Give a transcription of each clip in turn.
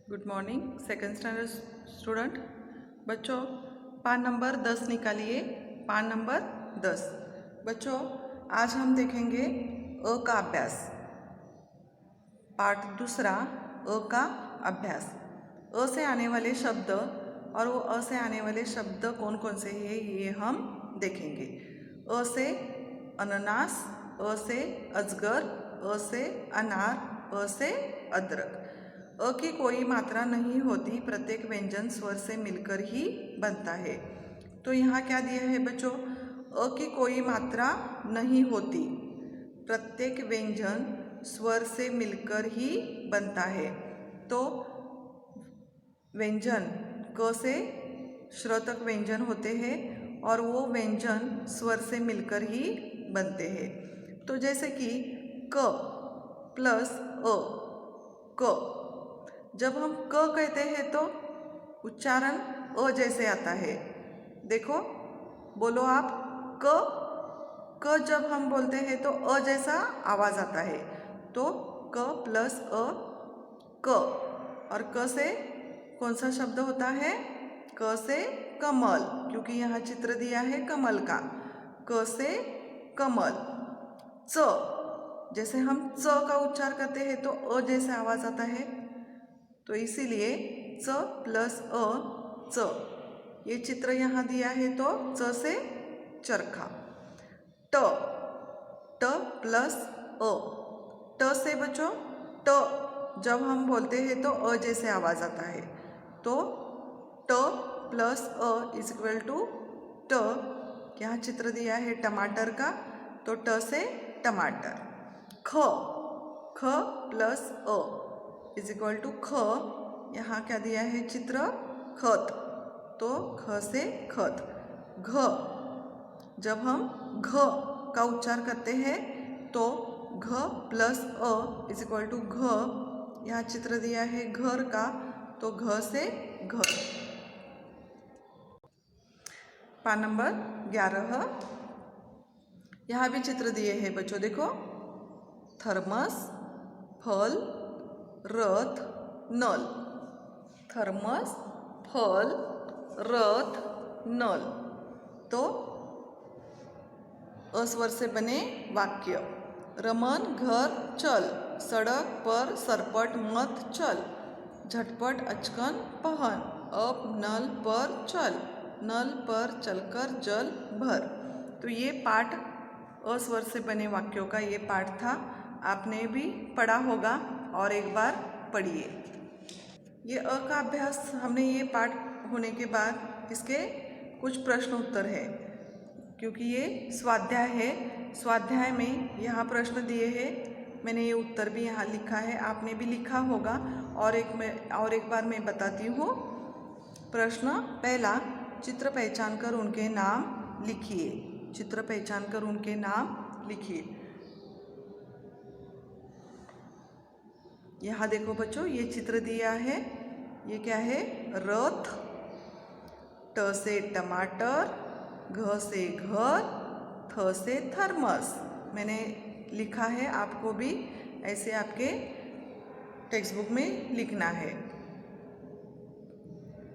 Good morning second standard student. बच्चों पान number 10 निकालिए। पान नंबर 10। बच्चों आज हम देखेंगे अ का अभ्यास, पाठ दूसरा अ का अभ्यास। अ से आने वाले शब्द और वो अ से आने वाले शब्द कौन कौन से हैं ये हम देखेंगे। अ से अनानास, अ से अजगर, अ से अनार, अ से अदरक। अ की कोई मात्रा नहीं होती, प्रत्येक व्यंजन स्वर से मिलकर ही बनता है। तो यहाँ क्या दिया है बच्चों? अ की कोई मात्रा नहीं होती, प्रत्येक व्यंजन स्वर से मिलकर ही बनता है। तो व्यंजन क से श्र तक व्यंजन होते हैं और वो व्यंजन स्वर से मिलकर ही बनते हैं। तो जैसे कि क प्लस अ, क। जब हम क कहते हैं तो उच्चारण अ जैसे आता है। देखो बोलो आप क जब हम बोलते हैं तो अ जैसा आवाज़ आता है। तो क प्लस अ, क। और क से कौन सा शब्द होता है? क से कमल, क्योंकि यहाँ चित्र दिया है कमल का। क से कमल। च, जैसे हम च का उच्चार करते हैं तो अ जैसे आवाज़ आता है, तो इसीलिए च प्लस अ, च। ये चित्र यहाँ दिया है तो च से चरखा। ट, ट प्लस अ। ट से बच्चों ट जब हम बोलते हैं तो अ जैसे आवाज़ आता है। तो ट प्लस अ इज इक्वल टू ट। यहाँ चित्र दिया है टमाटर का, तो ट से टमाटर। ख, ख प्लस अ इज इक्वल टू ख। यहाँ क्या दिया है चित्र? खत, तो ख से खत। घ, जब हम घ का उच्चार करते हैं तो घ प्लस अ इज इक्वल टू घ। यहाँ चित्र दिया है घर का, तो घ से घर। पान नंबर 11। यहाँ भी चित्र दिए हैं बच्चों, देखो थर्मस, फल, रथ, नल। थर्मस, फल, रथ, नल। तो अस्वर से बने वाक्य। रमन घर चल, सड़क पर सरपट मत चल। झटपट अचकन पहन, अब नल पर चल, नल पर चलकर जल भर। तो ये पाठ अस्वर से बने वाक्यों का ये पाठ था। आपने भी पढ़ा होगा और एक बार पढ़िए। ये अ का अभ्यास हमने ये पाठ होने के बाद इसके कुछ प्रश्न उत्तर है, क्योंकि ये स्वाध्याय है। स्वाध्याय में यहाँ प्रश्न दिए हैं, मैंने ये उत्तर भी यहाँ लिखा है, आपने भी लिखा होगा। और एक बार मैं बताती हूँ। प्रश्न पहला, चित्र पहचान कर उनके नाम लिखिए। चित्र पहचान कर उनके नाम लिखिए। यहाँ देखो बच्चों, ये चित्र दिया है, ये क्या है? रथ। ट से टमाटर, घ से घर, थ से थर्मस। मैंने लिखा है, आपको भी ऐसे आपके टेक्स्ट बुक में लिखना है।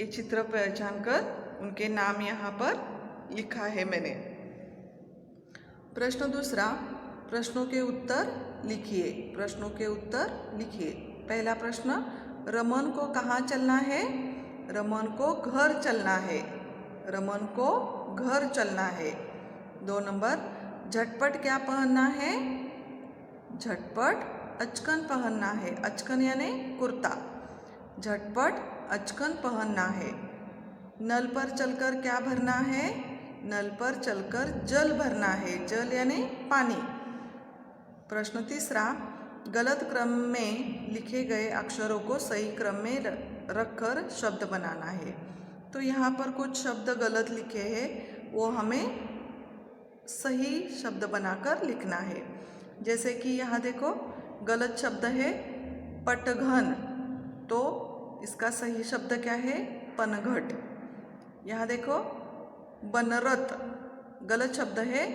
ये चित्र पहचान कर उनके नाम यहाँ पर लिखा है मैंने। प्रश्न दूसरा, प्रश्नों के उत्तर लिखिए। प्रश्नों के उत्तर लिखिए। पहला प्रश्न, रमन को कहाँ चलना है? रमन को घर चलना है। रमन को घर चलना है। 2 नंबर, झटपट क्या पहनना है? झटपट अचकन पहनना है। अचकन यानी कुर्ता। झटपट अचकन पहनना है। नल पर चलकर क्या भरना है? नल पर चलकर जल भरना है। जल यानी पानी। प्रश्न तीसरा, गलत क्रम में लिखे गए अक्षरों को सही क्रम में रखकर शब्द बनाना है। तो यहाँ पर कुछ शब्द गलत लिखे हैं, वो हमें सही शब्द बनाकर लिखना है। जैसे कि यहाँ देखो, गलत शब्द है पटघन, तो इसका सही शब्द क्या है? पनघट। यहाँ देखो बनरत, गलत शब्द है,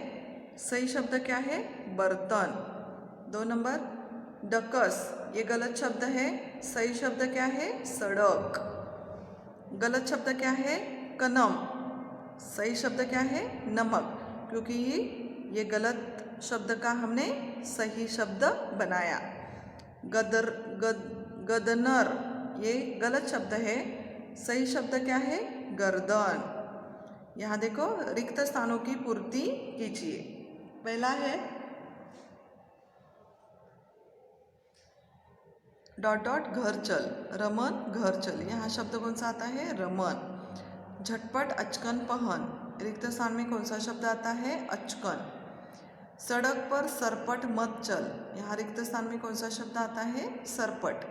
सही शब्द क्या है? बर्तन। 2 नंबर, डकस ये गलत शब्द है। सही शब्द क्या है? सड़क। गलत शब्द क्या है? कनम। सही शब्द क्या है? नमक। क्योंकि ये गलत शब्द का हमने सही शब्द बनाया। गदनर ये गलत शब्द है। सही शब्द क्या है? गर्दन। यहाँ देखो, रिक्त स्थानों की पूर्ति कीजिए। पहला है डॉट डॉट घर चल, रमन घर चल। यहाँ शब्द कौन सा आता है? रमन। झटपट अचकन पहन, रिक्त स्थान में कौन सा शब्द आता है? अचकन। सड़क पर सरपट मत चल, यहाँ रिक्त स्थान में कौन सा शब्द आता है? सरपट।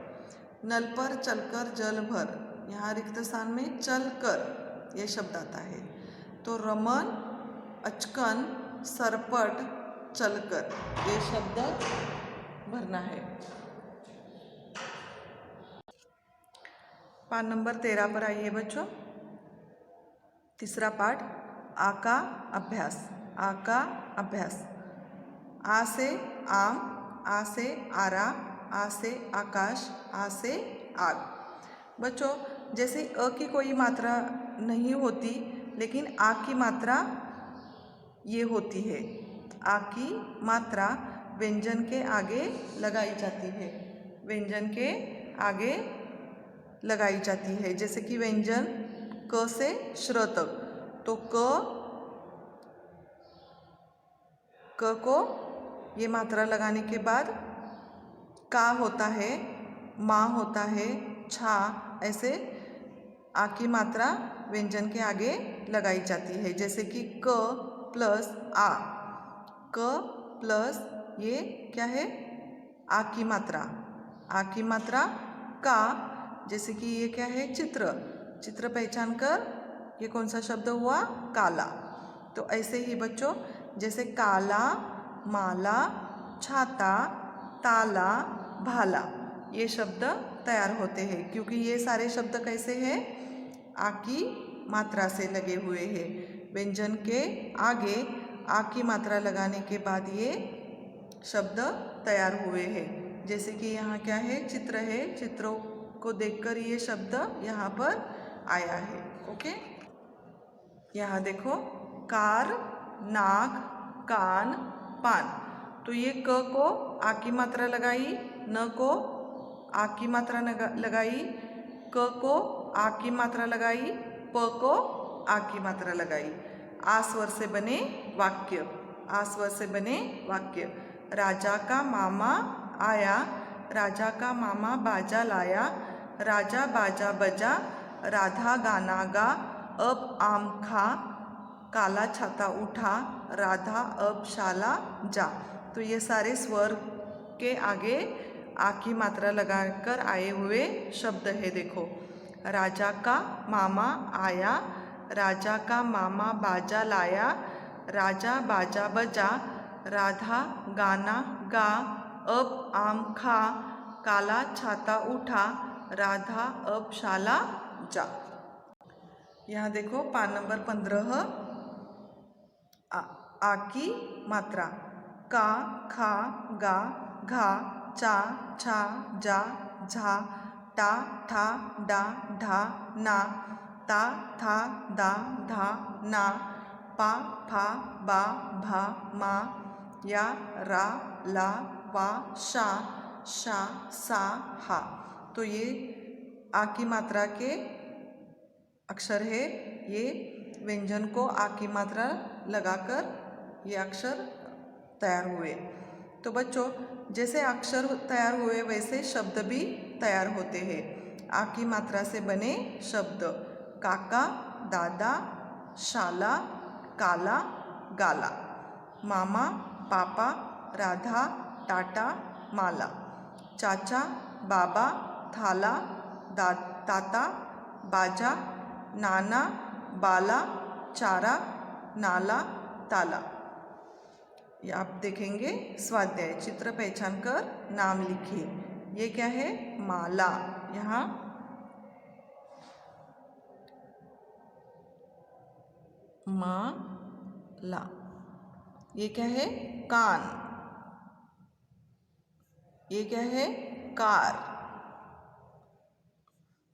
नल पर चलकर जल भर, यहाँ रिक्त स्थान में चलकर ये शब्द आता है। तो रमन, अचकन, सरपट, चलकर ये शब्द भरना है। पाठ नंबर 13 पर आइए बच्चों। तीसरा पाठ, आ का अभ्यास। आ का अभ्यास। आ से आम, आ से आरा, आ से आकाश, आ से आग। बच्चों, जैसे अ की कोई मात्रा नहीं होती, लेकिन आ की मात्रा ये होती है। आ की मात्रा व्यंजन के आगे लगाई जाती है। व्यंजन के आगे लगाई जाती है। जैसे कि व्यंजन क से श्र तक, तो क को ये मात्रा लगाने के बाद का होता है, माँ होता है, छा, ऐसे आ की मात्रा व्यंजन के आगे लगाई जाती है। जैसे कि क प्लस आ, क प्लस ये क्या है? आ की मात्रा। आ की मात्रा का। जैसे कि ये क्या है? चित्र। चित्र पहचान कर ये कौन सा शब्द हुआ? काला। तो ऐसे ही बच्चों, जैसे काला, माला, छाता, ताला, भाला, ये शब्द तैयार होते हैं। क्योंकि ये सारे शब्द कैसे हैं? आ की मात्रा से लगे हुए हैं। व्यंजन के आगे आ की मात्रा लगाने के बाद ये शब्द तैयार हुए हैं। जैसे कि यहाँ क्या है? चित्र है। चित्रों को देखकर ये शब्द यहाँ पर आया है। ओके, यहाँ देखो, कार, नाक, कान, पान। तो ये क को आ की मात्रा लगाई, न को आ की मात्रा लगाई, क को आ की मात्रा लगाई, प को आ की मात्रा लगाई। आ स्वर से बने वाक्य। आ स्वर से बने वाक्य। राजा का मामा आया, राजा का मामा बाजा लाया, राजा बाजा बजा, राधा गाना गा, अब आम खा, काला छाता उठा, राधा अब शाला जा। तो ये सारे स्वर के आगे आ की मात्रा लगाकर आए हुए शब्द है। देखो, राजा का मामा आया, राजा का मामा बाजा लाया, राजा बाजा बजा, राधा गाना गा, अब आम खा, काला छाता उठा, राधा अब शाला जा। यहाँ देखो, पान नंबर 15, आ की मात्रा। का, खा, गा, घा, चा, छा, जा, झा, टा, ठा, डा, ढा, ना, ता, था, दा, धा, ना, पा, फा, बा, भा, मा, या, रा, ला, वा, शा, शा, सा, हा। तो ये आ की मात्रा के अक्षर है। ये व्यंजन को आ की मात्रा लगाकर ये अक्षर तैयार हुए। तो बच्चों, जैसे अक्षर तैयार हुए वैसे शब्द भी तैयार होते हैं। आ की मात्रा से बने शब्द: काका, दादा, शाला, काला, गाला, मामा, पापा, राधा, टाटा, माला, चाचा, बाबा, थाला, ताता, बाजा, नाना, बाला, चारा, नाला, ताला। ये आप देखेंगे स्वाध्याय। चित्र पहचान कर नाम लिखिए। ये क्या है? माला। यहाँ माला। ये क्या है? कान। ये क्या है? कार।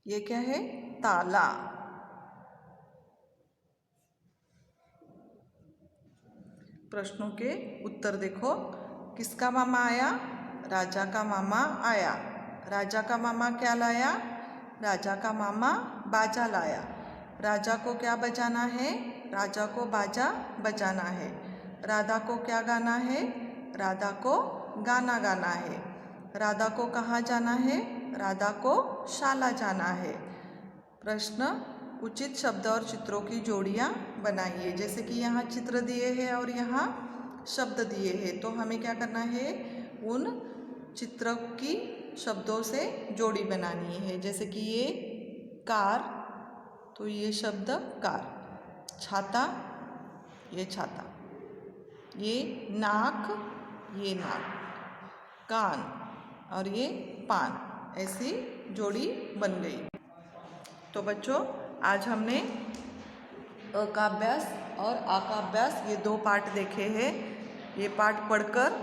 ये क्या है? ताला। प्रश्नों के उत्तर देखो। किसका मामा आया? राजा का मामा आया। राजा का मामा क्या लाया? राजा का मामा बाजा लाया। राजा को क्या बजाना है? राजा को बाजा बजाना है। राधा को क्या गाना है? राधा को गाना गाना है। राधा को कहाँ जाना है? राधा को शाला जाना है। प्रश्न, उचित शब्द और चित्रों की जोड़ियाँ बनाइए। जैसे कि यहाँ चित्र दिए हैं और यहाँ शब्द दिए हैं, तो हमें क्या करना है? उन चित्रों की शब्दों से जोड़ी बनानी है। जैसे कि ये कार, तो ये शब्द कार। छाता, ये छाता। ये नाक, ये नाक। कान और ये पान। ऐसी जोड़ी बन गई। तो बच्चों, आज हमने अ का अभ्यास और आ का अभ्यास ये 2 पार्ट देखे हैं। ये पार्ट पढ़कर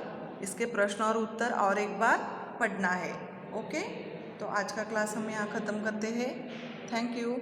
इसके प्रश्न और उत्तर और एक बार पढ़ना है। ओके, तो आज का क्लास हम यहाँ ख़त्म करते हैं। Thank you.